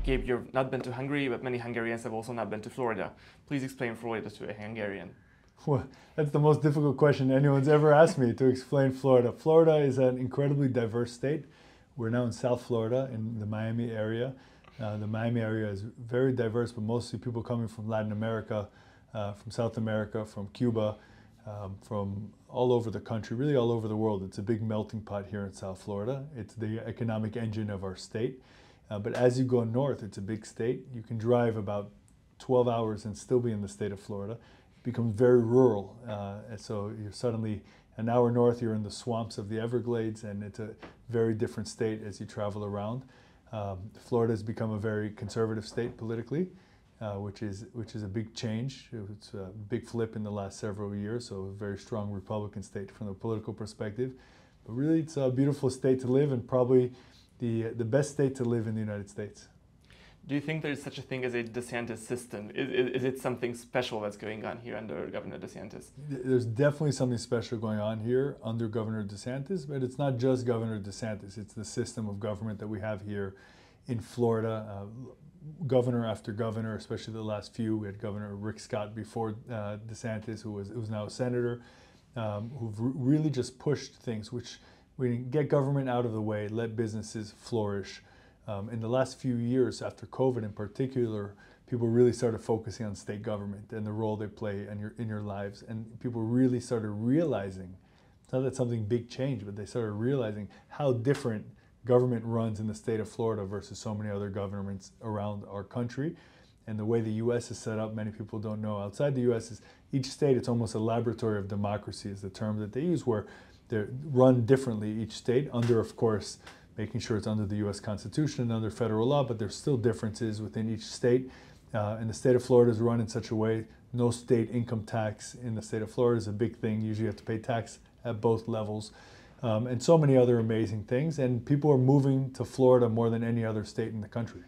Gabe, you've not been to Hungary, but many Hungarians have also not been to Florida. Please explain Florida to a Hungarian. Well, that's the most difficult question anyone's ever asked me to explain Florida. Florida is an incredibly diverse state. We're now in South Florida, in the Miami area. The Miami area is very diverse, but mostly people coming from Latin America, from South America, from Cuba, from all over the country, really all over the world. It's a big melting pot here in South Florida. It's the economic engine of our state. But as you go north, it's a big state. You can drive about 12 hours and still be in the state of Florida. It becomes very rural. And so you're suddenly an hour north, you're in the swamps of the Everglades, and it's a very different state as you travel around. Florida has become a very conservative state politically, which is a big change. It's a big flip in the last several years, so a very strong Republican state from the political perspective. But really, it's a beautiful state to live, and probably the best state to live in the United States. Do you think there's such a thing as a DeSantis system? Is it something special that's going on here under Governor DeSantis? There's definitely something special going on here under Governor DeSantis, but it's not just Governor DeSantis. It's the system of government that we have here in Florida. Governor after governor, especially the last few. We had Governor Rick Scott before DeSantis, who's now a senator, who've really just pushed things, which we get government out of the way, let businesses flourish. In the last few years, after COVID in particular, people really started focusing on state government and the role they play in your lives. And people really started realizing, it's not that something big changed, but they started realizing how different government runs in the state of Florida versus so many other governments around our country. And the way the U.S. is set up, many people don't know. Outside the U.S., is each state, it's almost a laboratory of democracy is the term that they use, where they're run differently each state under, of course, making sure it's under the U.S. Constitution and under federal law, but there's still differences within each state. And the state of Florida is run in such a way, no state income tax in the state of Florida is a big thing. Usually you have to pay tax at both levels. And so many other amazing things. And people are moving to Florida more than any other state in the country.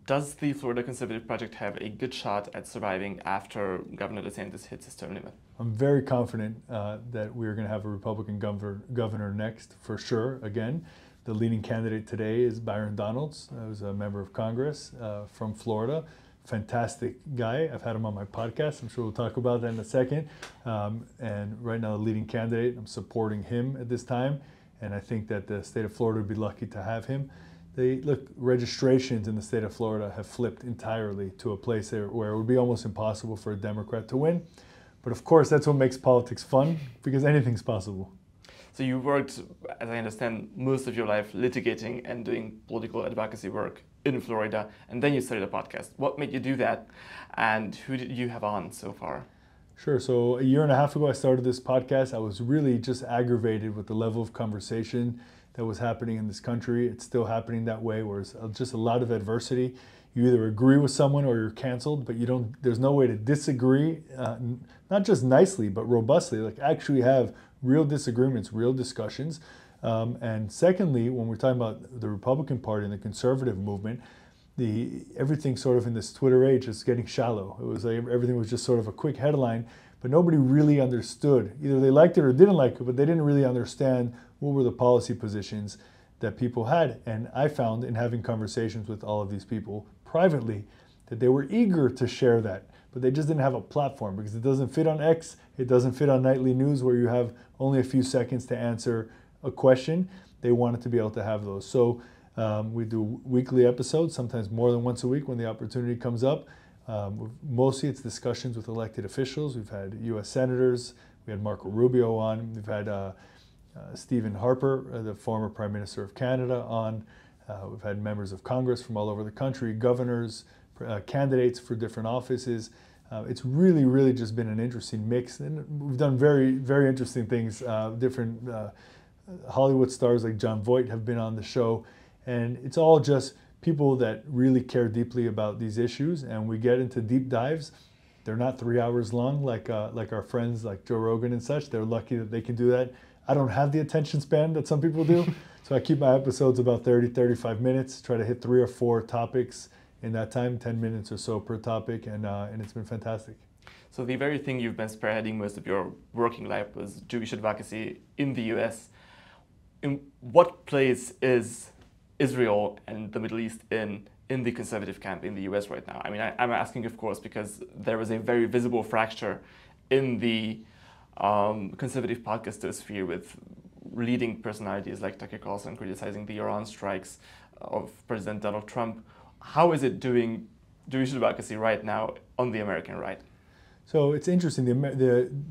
Does the Florida Conservative Project have a good shot at surviving after Governor DeSantis hits his term limit? I'm very confident that we're going to have a Republican governor next, for sure. Again, the leading candidate today is Byron Donalds, who's a member of Congress from Florida. Fantastic guy. I've had him on my podcast. I'm sure we'll talk about that in a second. And right now, the leading candidate, I'm supporting him at this time. And I think that the state of Florida would be lucky to have him. Registrations in the state of Florida have flipped entirely to a place where it would be almost impossible for a Democrat to win. But of course, that's what makes politics fun, because anything's possible. So you worked, as I understand, most of your life litigating and doing political advocacy work in Florida, and then you started a podcast. What made you do that, and who did you have on so far? Sure. So a year and a half ago, I started this podcast. I was really just aggravated with the level of conversation that was happening in this country. It's still happening that way, where it's just a lot of adversity. You either agree with someone or you're canceled, but there's no way to disagree, not just nicely, but robustly, like actually have real disagreements, real discussions. And secondly, when we're talking about the Republican Party and the conservative movement, everything sort of in this Twitter age is getting shallow. It was like everything was just sort of a quick headline, but nobody really understood. Either they liked it or didn't like it, but they didn't really understand what were the policy positions that people had. And I found in having conversations with all of these people privately that they were eager to share that, but they just didn't have a platform because it doesn't fit on X, it doesn't fit on nightly news where you have only a few seconds to answer a question. They wanted to be able to have those. So we do weekly episodes, sometimes more than once a week when the opportunity comes up. Mostly it's discussions with elected officials. We've had U.S. senators, we had Marco Rubio on, we've had Stephen Harper, the former Prime Minister of Canada, on. We've had members of Congress from all over the country, governors, candidates for different offices. It's really, really just been an interesting mix. And we've done very, very interesting things. Different Hollywood stars like Jon Voight have been on the show. And it's all just people that really care deeply about these issues. And we get into deep dives. They're not 3 hours long like our friends like Joe Rogan and such. They're lucky that they can do that. I don't have the attention span that some people do. So I keep my episodes about 30, 35 minutes, try to hit 3 or 4 topics in that time, 10 minutes or so per topic, and it's been fantastic. So the very thing you've been spearheading most of your working life was Jewish advocacy in the US. In what place is Israel and the Middle East in in the conservative camp in the US right now? I mean, I'm asking, of course, because there is a very visible fracture in the conservative podcastosphere with leading personalities like Tucker Carlson criticizing the Iran strikes of President Donald Trump. How is it doing Jewish advocacy right now on the American right? So it's interesting.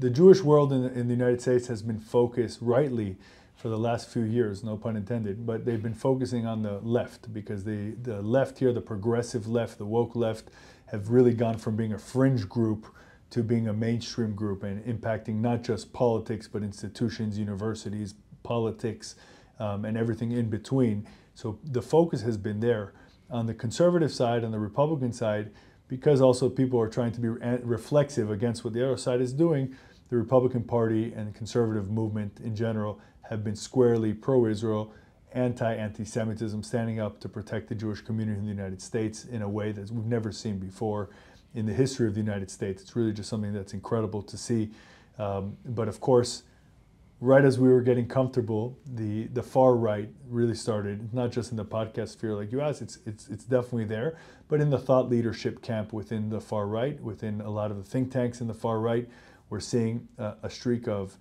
The Jewish world in the United States has been focused rightly for the last few years, no pun intended, but they've been focusing on the left because the left here, the progressive left, the woke left, have really gone from being a fringe group to being a mainstream group and impacting not just politics, but institutions, universities, politics, and everything in between. So the focus has been there. On the conservative side, on the Republican side, because also people are trying to be reflexive against what the other side is doing, the Republican Party and the conservative movement in general have been squarely pro-Israel, anti-Semitism, standing up to protect the Jewish community in the United States in a way that we've never seen before in the history of the United States. It's really just something that's incredible to see. But of course, right as we were getting comfortable, the far right really started, not just in the podcast sphere like you asked, it's definitely there, but in the thought leadership camp within the far right, within a lot of the think tanks in the far right, we're seeing a streak of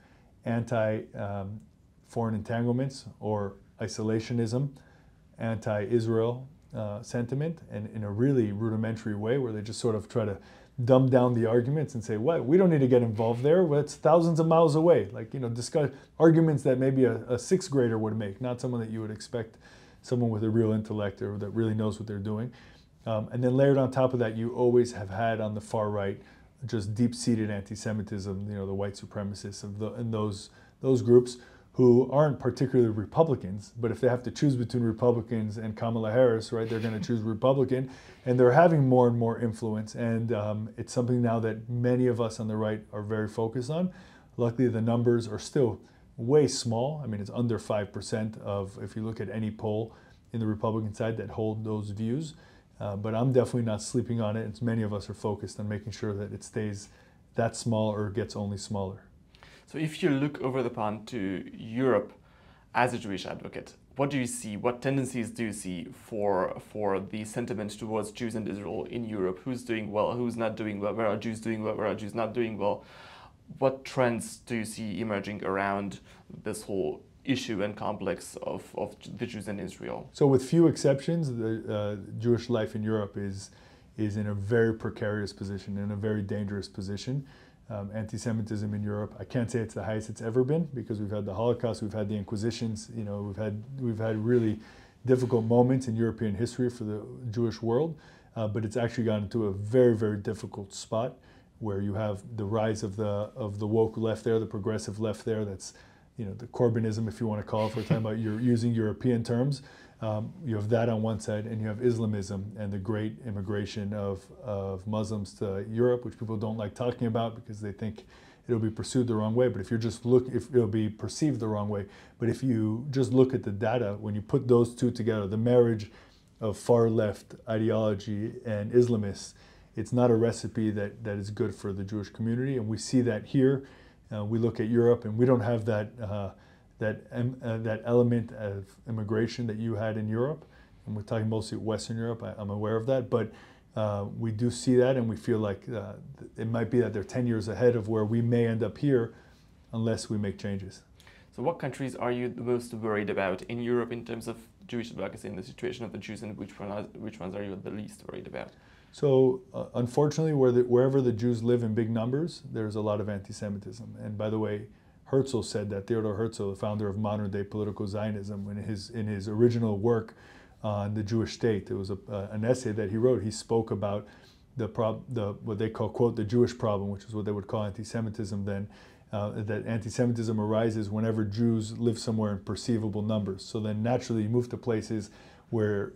anti-foreign entanglements or isolationism, anti-Israel sentiment, and in a really rudimentary way where they just sort of try to dumb down the arguments and say, what, we don't need to get involved there, well, it's thousands of miles away. Like, you know, discuss arguments that maybe a sixth grader would make, not someone that you would expect someone with a real intellect or that really knows what they're doing. And then layered on top of that, you always have had on the far right just deep-seated anti-Semitism, you know, the white supremacists and those groups who aren't particularly Republicans, but if they have to choose between Republicans and Kamala Harris, right, they're going to choose Republican, and they're having more and more influence, and it's something now that many of us on the right are very focused on. Luckily, the numbers are still way small. I mean, it's under 5% of, if you look at any poll in the Republican side that hold those views, but I'm definitely not sleeping on it. It's many of us are focused on making sure that it stays that small or gets only smaller. So if you look over the pond to Europe as a Jewish advocate, what do you see? What tendencies do you see for the sentiment towards Jews and Israel in Europe? Who's doing well? Who's not doing well? Where are Jews doing well? Where are Jews not doing well? What trends do you see emerging around this whole issue and complex of the Jews and Israel? So with few exceptions, the Jewish life in Europe is in a very precarious position, in a very dangerous position. Anti-Semitism in Europe, I can't say it's the highest it's ever been because we've had the Holocaust, we've had the Inquisitions, you know, we've had really difficult moments in European history for the Jewish world, but it's actually gotten into a very, very difficult spot where you have the rise of the woke left there, the progressive left there. That's, you know, the Corbynism, if you want to call it, for talking about you're using European terms. You have that on one side, and you have Islamism and the great immigration of Muslims to Europe, which people don't like talking about because they think it'll be pursued the wrong way. But if it'll be perceived the wrong way. But if you just look at the data, when you put those two together, the marriage of far left ideology and Islamists, it's not a recipe that is good for the Jewish community, and we see that here. We look at Europe, and we don't have that element of immigration that you had in Europe, and we're talking mostly Western Europe, I'm aware of that, but we do see that, and we feel like it might be that they're 10 years ahead of where we may end up here unless we make changes. So what countries are you the most worried about in Europe in terms of Jewish advocacy and the situation of the Jews, and which ones are you the least worried about? So unfortunately, wherever the Jews live in big numbers, there's a lot of anti-Semitism. And by the way, Herzl said that, Theodor Herzl, the founder of modern-day political Zionism, in his original work on the Jewish state, it was an essay that he wrote. He spoke about what they call, quote, the Jewish problem, which is what they would call anti-Semitism then, that anti-Semitism arises whenever Jews live somewhere in perceivable numbers. So then naturally you move to places where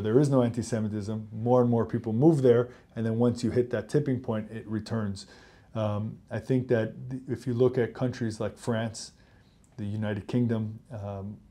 there is no anti-Semitism, more and more people move there, and then once you hit that tipping point, it returns. I think that if you look at countries like France, the United Kingdom,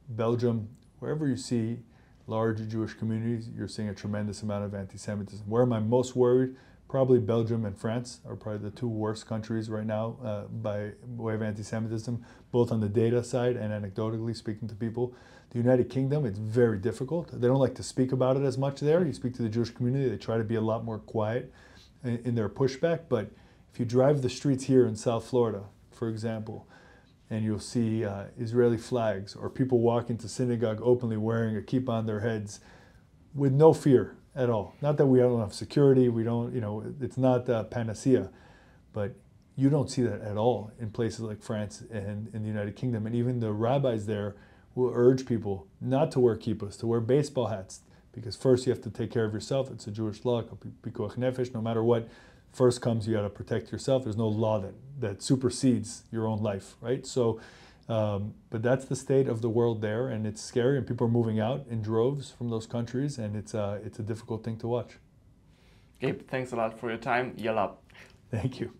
Belgium, wherever you see large Jewish communities, you're seeing a tremendous amount of anti-Semitism. Where am I most worried? Probably Belgium and France are probably the two worst countries right now by way of anti-Semitism, both on the data side and anecdotally speaking to people. The United Kingdom, it's very difficult. They don't like to speak about it as much there. You speak to the Jewish community, they try to be a lot more quiet in their pushback. But if you drive the streets here in South Florida, for example, and you'll see Israeli flags or people walk into synagogue openly wearing a kippah on their heads with no fear at all. Not that we don't have security, we don't, it's not a panacea, but you don't see that at all in places like France and in the United Kingdom. And even the rabbis there will urge people not to wear kippahs, to wear baseball hats, because first you have to take care of yourself. It's a Jewish law, pikuach nefesh, no matter what first comes, you got to protect yourself. There's no law that supersedes your own life, right? So, but that's the state of the world there, and it's scary, and people are moving out in droves from those countries, and it's a difficult thing to watch. Gabe, thanks a lot for your time. Yalab. Thank you.